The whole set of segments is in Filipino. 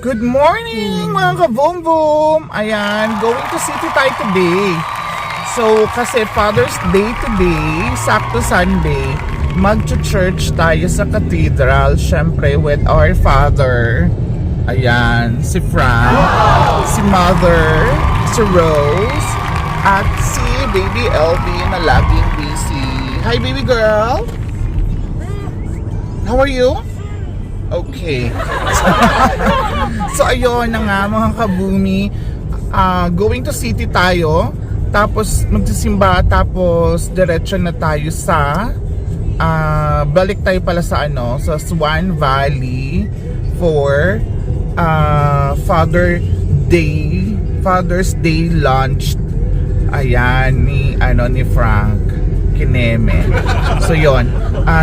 Good morning mga ka-boom-boom! Ayan, going to city tayo today. So, kasi Father's Day today, sakto Sunday, mag-church tayo sa cathedral, syempre with our father. Ayan, si Frank, si Mother, si Rose, at si Baby LB na laging busy. Hi baby girl! How are you? Okay. So ayun na nga mga kabumi, going to city tayo, tapos magsisimba, tapos diretso na tayo sa balik tayo pala sa sa Swan Valley for Father's Day lunch. Ayan ni Frank Kineme. So yon.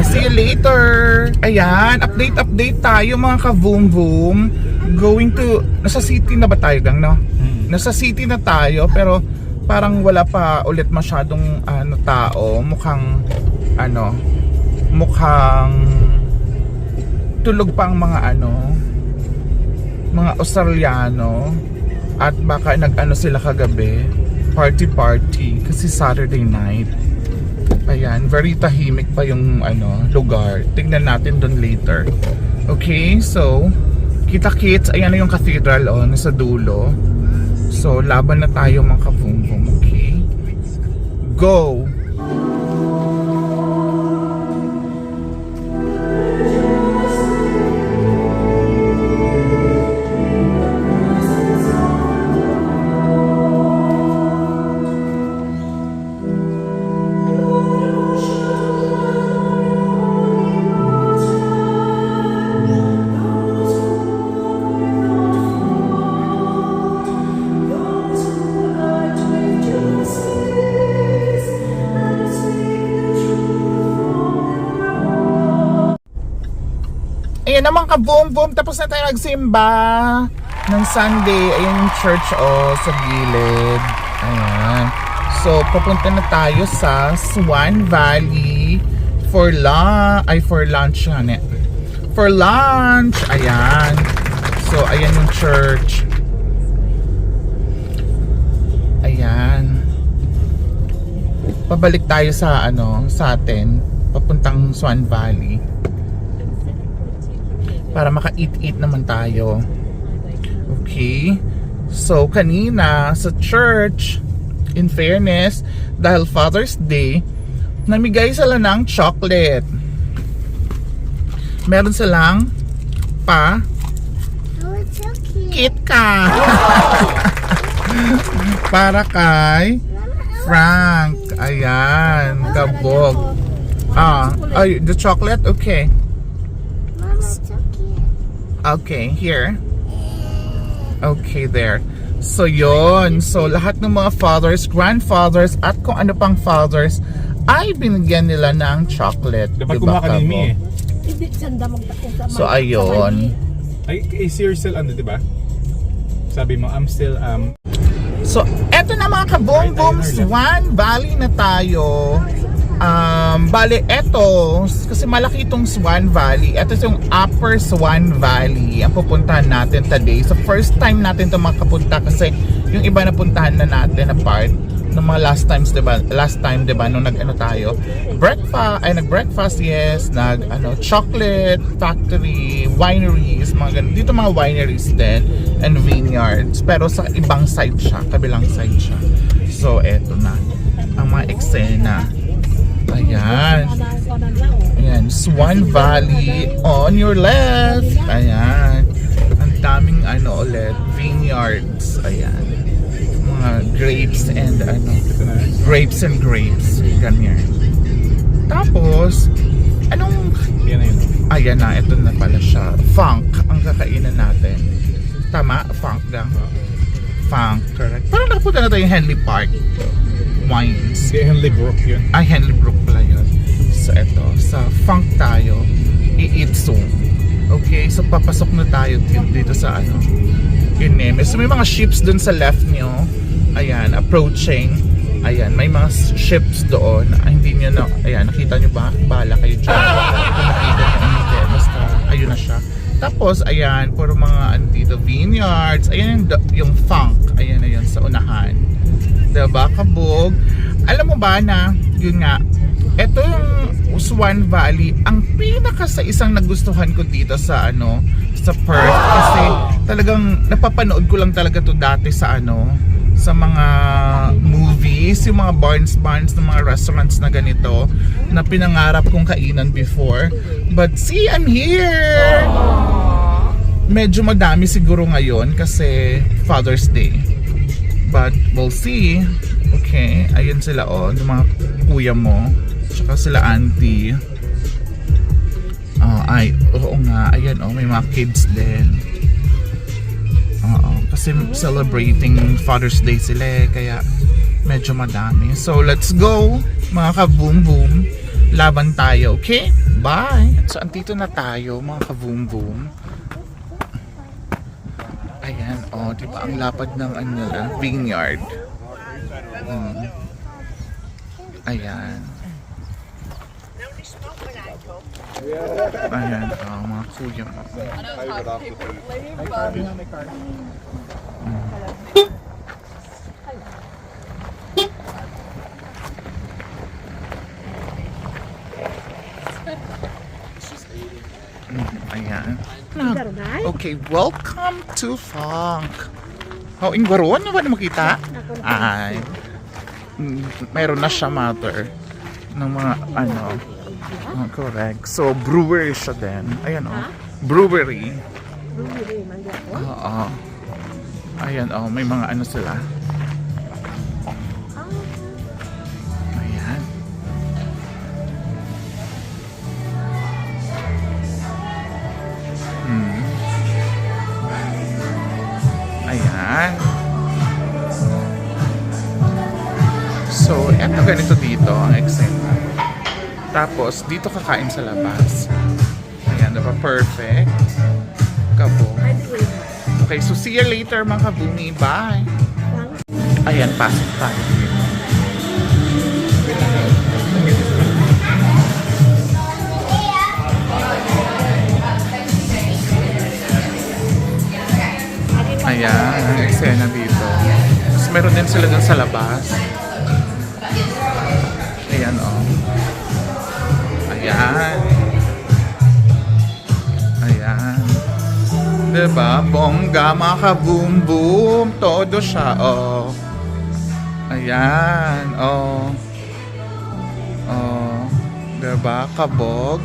See you later. Ayan, update tayo mga ka-boom-boom. Going to, nasa city na ba tayo gang, no? Nasa city na tayo pero parang wala pa ulit masyadong tao. Mukhang tulog pang mga mga Australiano at baka sila kagabi. Party kasi Saturday night. Ayan, very tahimik pa yung lugar. Tingnan natin doon later. Okay, so kita-kits, ayan na yung cathedral nasa dulo. So laban na tayo mga ka-boom-boom. Okay, go! Ayan naman ka-boom-boom, tapos na tayo nagsimba ng Sunday. Ayan yung church sa gilid. Ayan. So papunta na tayo sa Swan Valley for lunch. For lunch. Ayan. So ayan yung church. Ayan. Pabalik tayo sa sa atin, papuntang Swan Valley. Para maka-eat naman tayo. Okay. So kanina sa church, in fairness, dahil Father's Day, namigay sila ng chocolate. Meron silang KitKat. Para kay Frank. Ayan, kabog. The chocolate? Okay. Okay, here. Okay, there. So yon. So lahat ng mga fathers, grandfathers, at kung ano pang fathers ay binigyan nila ng chocolate. Dapat kumakanimi So ayun. Ay, you're still diba? Sabi mo, I'm still So eto na mga ka-boom-boom, Swan Valley na tayo. Bale, eto, kasi malaki itong Swan Valley. Ito yung Upper Swan Valley ang pupuntahan natin today. So first time natin ito makapunta kasi yung iba napuntahan na natin na part ng mga last time, diba, nung tayo, nag-breakfast, yes, chocolate factory, wineries, mga ganun. Dito mga wineries din and vineyards, pero sa ibang side siya, kabilang side siya. So eto na ang mga eksena. Ayan. Ayan, Swan Valley on your left. Ayan. Ang daming ulit, vineyards. Ayan. Mga grapes and grapes. Ganyan. Tapos, ayan na, ito na pala siya. Funk ang kakainan natin. Tama? Funk lang. Funk. Correct. Parang nakapunta na tayo yung Henley Park Wines. Henley Brook yun. Henley Brook pala yun. So eto, sa Funk tayo, i-eat soon. Okay, so papasok na tayo dito sa Kineme. So may mga ships dun sa left nyo. Ayan, approaching. Ayan, may mga ships doon. Hindi nyo na, ayan, nakita nyo ba? Bahala kayo dyan. Kung nakita nyo, basta, ayun na siya. Tapos, ayan, puro mga dito, yung funk. Ayan na yun sa unahan. Diba, kabog? Alam mo ba na, yun nga, ito yung Swan Valley, ang pinaka sa isang nagustuhan ko dito sa sa Perth, kasi talagang napapanood ko lang talaga to dati sa sa mga movies, yung mga barns ng mga restaurants na ganito na pinangarap kong kainan before. But see, I'm here! Medyo madami siguro ngayon kasi Father's Day. But we'll see. Okay, ayun sila yung mga kuya mo. Tsaka sila auntie. Oo nga, ayan may mga kids din. Kasi celebrating Father's Day sila kaya medyo madami. So let's go, mga ka-boom boom. Laban tayo, okay? Bye! So andito na tayo, mga ka-boom boom. Ayan, diba ang lapad ng vineyard. Ayan. Ayan, mga kuya mo. Ayan. Okay, welcome to Funk. Ingwaron? Ano ba na makita? Ay. Meron na siya, mother. Ng mga correct. So, brewery siya din. Ayan brewery. Oo. Ayan may mga sila. Ayan. Ayan. So, eto ganito dito ang eksena. Tapos, dito kakain sa labas. Ayan, diba? Perfect. Kabo. Okay, so see you later, mga kabumi. Bye! Ayan, pasok tayo. Ayan, ang eksena dito. Tapos meron din sila dun sa labas. Ayan, Ayan. Ayan. Diba? Bongga, mga ka-boom boom. Todo siya, Ayan, Diba? Kabog.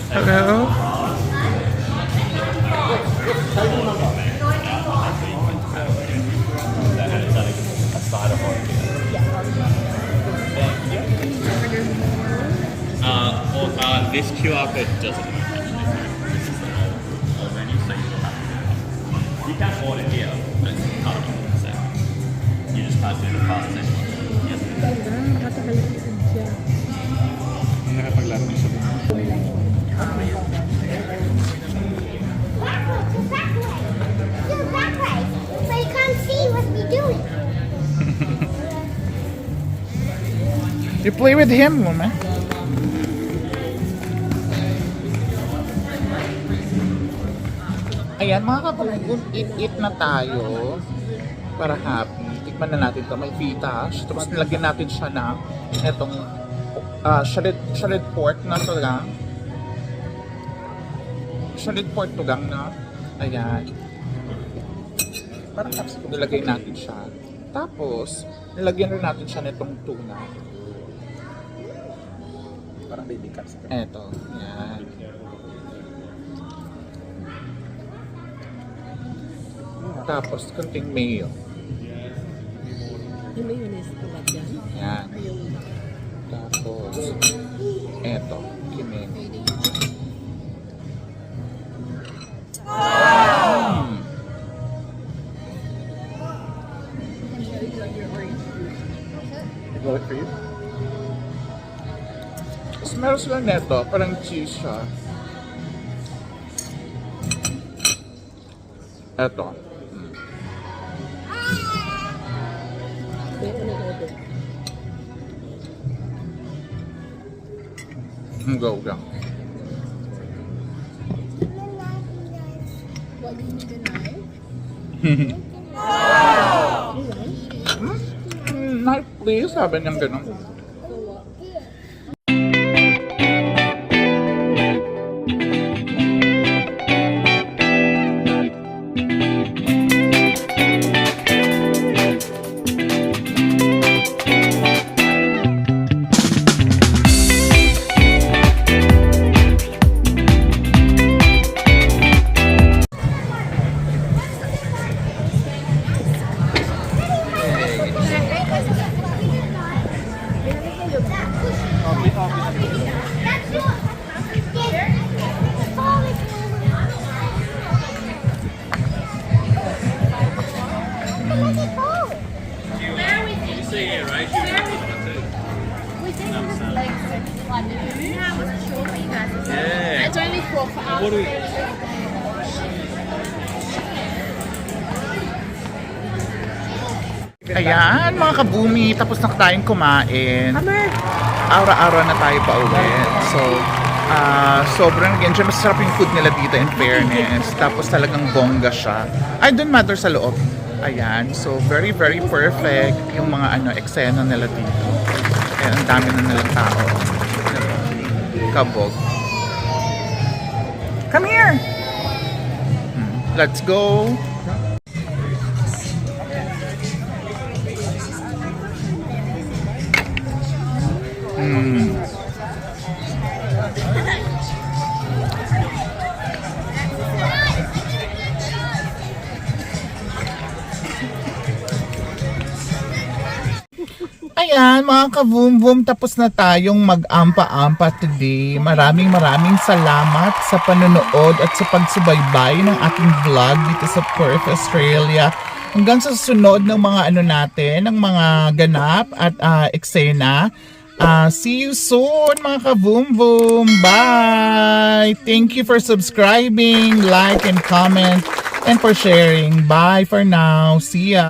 Hello? This QR code doesn't work actually. This is the old menu, so you can order here, but it's hard to order. You just can't do the fast session. Yes. Nakapaglaro na siya. You play with him, woman. Ayan, mga kabungkun, eat na tayo para happy. Tikman na natin ito. May pitash. Tapos nilagyan natin siya ng itong shredded pork na tugang. Shredded pork tugang na. Ayan. Parang tapos nilagay natin siya. Tapos, nilagyan rin natin siya nitong tuna. Parang baby cups. Eto. Ayan. Tapos, kunting mayo. Yung mayonnaise ko ba dyan? Yan. Tapos, eto. Kimin. Will it for you? Tapos meron sila neto, parang cheese siya. Eto. Go. What, do you need a knife? Knife please, sabi niyang ganun. It's only 4 for us. What do we... Ayan, mga kabumi, tapos na tayong kumain. Araw-araw na tayo pa uwi. So, sobrang again, masarap yung food nila dito in fairness. Tapos talagang bongga siya. I don't matter sa loob. Ayan, so very, very perfect yung mga eksena nila dito. Ayan, ang dami na nilang tao. Kabog. Come here! Let's go! Ayan mga ka-boom-boom, tapos na tayong mag-ampa-ampa today. Maraming salamat sa panonood at sa pagsubaybay ng aking vlog dito sa Perth, Australia. Hanggang sa susunod ng mga natin, ng mga ganap at eksena. See you soon mga ka-boom-boom. Bye! Thank you for subscribing, like and comment, and for sharing. Bye for now. See ya!